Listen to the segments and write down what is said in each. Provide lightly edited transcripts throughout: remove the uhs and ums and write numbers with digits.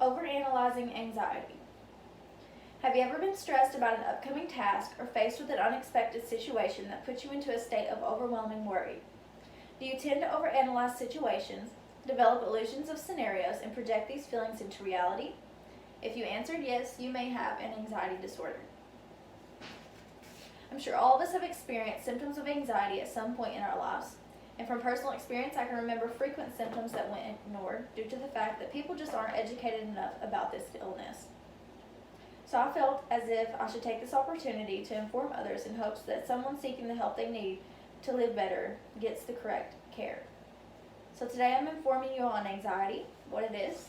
Overanalyzing anxiety. Have you ever been stressed about an upcoming task or faced with an unexpected situation that puts you into a state of overwhelming worry? Do you tend to overanalyze situations, develop illusions of scenarios, and project these feelings into reality? If you answered yes, you may have an anxiety disorder. I'm sure all of us have experienced symptoms of anxiety at some point in our lives. And from personal experience, I can remember frequent symptoms that went ignored due to the fact that people just aren't educated enough about this illness. So I felt as if I should take this opportunity to inform others in hopes that someone seeking the help they need to live better gets the correct care. So today I'm informing you on anxiety, what it is,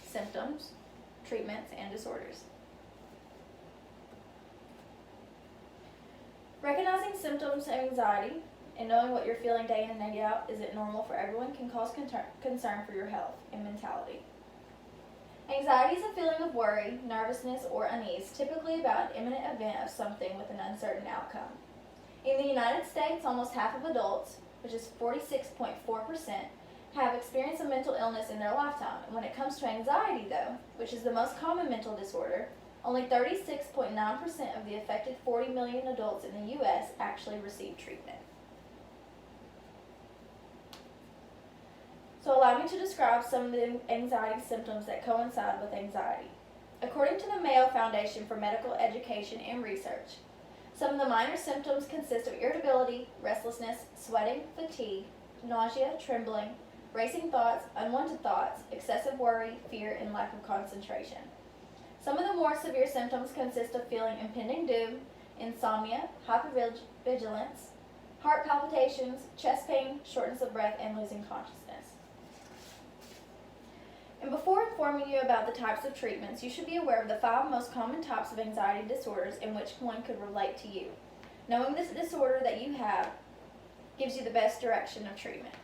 symptoms, treatments, and disorders. Recognizing symptoms of anxiety and knowing what you're feeling day in and day out, is it normal for everyone, can cause concern for your health and mentality. Anxiety is a feeling of worry, nervousness, or unease, typically about an imminent event of something with an uncertain outcome. In the United States, almost half of adults, which is 46.4%, have experienced a mental illness in their lifetime. And when it comes to anxiety, though, which is the most common mental disorder, only 36.9% of the affected 40 million adults in the U.S. actually receive treatment. So allow me to describe some of the anxiety symptoms that coincide with anxiety. According to the Mayo Foundation for Medical Education and Research, some of the minor symptoms consist of irritability, restlessness, sweating, fatigue, nausea, trembling, racing thoughts, unwanted thoughts, excessive worry, fear, and lack of concentration. Some of the more severe symptoms consist of feeling impending doom, insomnia, hypervigilance, heart palpitations, chest pain, shortness of breath, and losing consciousness. And before informing you about the types of treatments, you should be aware of the 5 most common types of anxiety disorders and which one could relate to you. Knowing this disorder that you have gives you the best direction of treatment.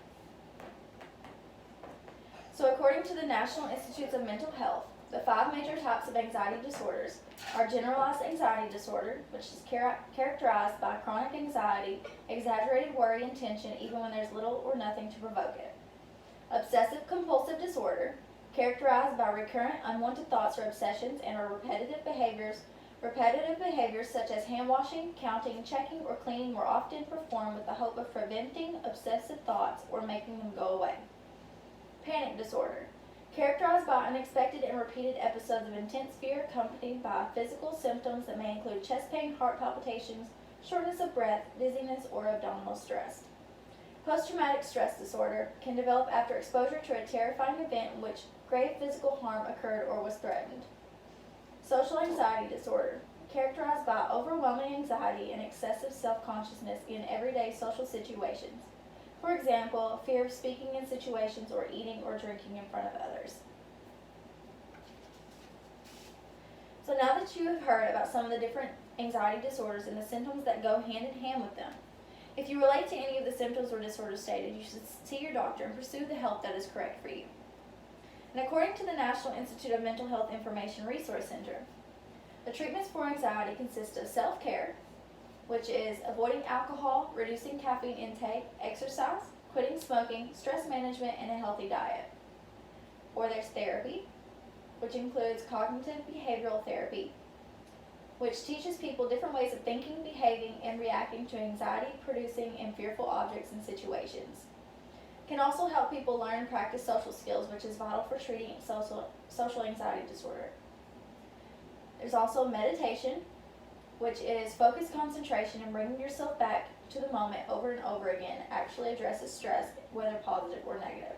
So according to the National Institutes of Mental Health, the 5 major types of anxiety disorders are generalized anxiety disorder, which is characterized by chronic anxiety, exaggerated worry and tension even when there's little or nothing to provoke it. Obsessive compulsive disorder, characterized by recurrent unwanted thoughts or obsessions and or repetitive behaviors. Repetitive behaviors such as hand washing, counting, checking, or cleaning were often performed with the hope of preventing obsessive thoughts or making them go away. Panic disorder, characterized by unexpected and repeated episodes of intense fear accompanied by physical symptoms that may include chest pain, heart palpitations, shortness of breath, dizziness, or abdominal stress. Post-traumatic stress disorder can develop after exposure to a terrifying event in which grave physical harm occurred or was threatened. Social anxiety disorder, characterized by overwhelming anxiety and excessive self-consciousness in everyday social situations. For example, fear of speaking in situations or eating or drinking in front of others. So now that you have heard about some of the different anxiety disorders and the symptoms that go hand in hand with them, if you relate to any of the symptoms or disorders stated, you should see your doctor and pursue the help that is correct for you. And according to the National Institute of Mental Health Information Resource Center, the treatments for anxiety consist of self-care, which is avoiding alcohol, reducing caffeine intake, exercise, quitting smoking, stress management, and a healthy diet. Or there's therapy, which includes cognitive behavioral therapy, which teaches people different ways of thinking, behaving, and reacting to anxiety-producing and fearful objects and situations. Can also help people learn and practice social skills, which is vital for treating social anxiety disorder. There's also meditation, which is focused concentration and bringing yourself back to the moment over and over again, actually addresses stress, whether positive or negative.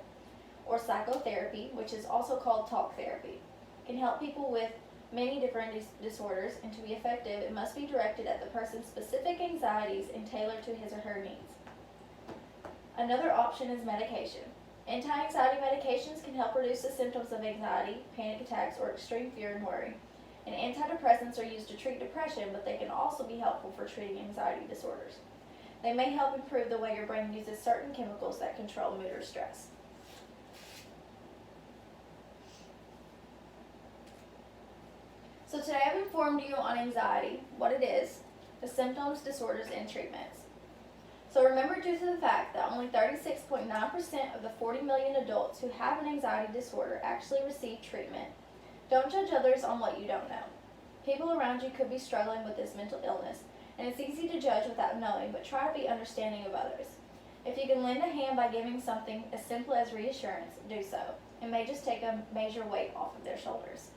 Or psychotherapy, which is also called talk therapy, can help people with many different disorders, and to be effective, it must be directed at the person's specific anxieties and tailored to his or her needs. Another option is medication. Anti-anxiety medications can help reduce the symptoms of anxiety, panic attacks, or extreme fear and worry. And antidepressants are used to treat depression, but they can also be helpful for treating anxiety disorders. They may help improve the way your brain uses certain chemicals that control mood or stress. So today I've informed you on anxiety, what it is, the symptoms, disorders, and treatments. So remember, due to the fact that only 36.9% of the 40 million adults who have an anxiety disorder actually receive treatment, Don't judge others on what you don't know. People around you could be struggling with this mental illness, and it's easy to judge without knowing, but try to be understanding of others. If you can lend a hand by giving something as simple as reassurance, do so. It may just take a major weight off of their shoulders.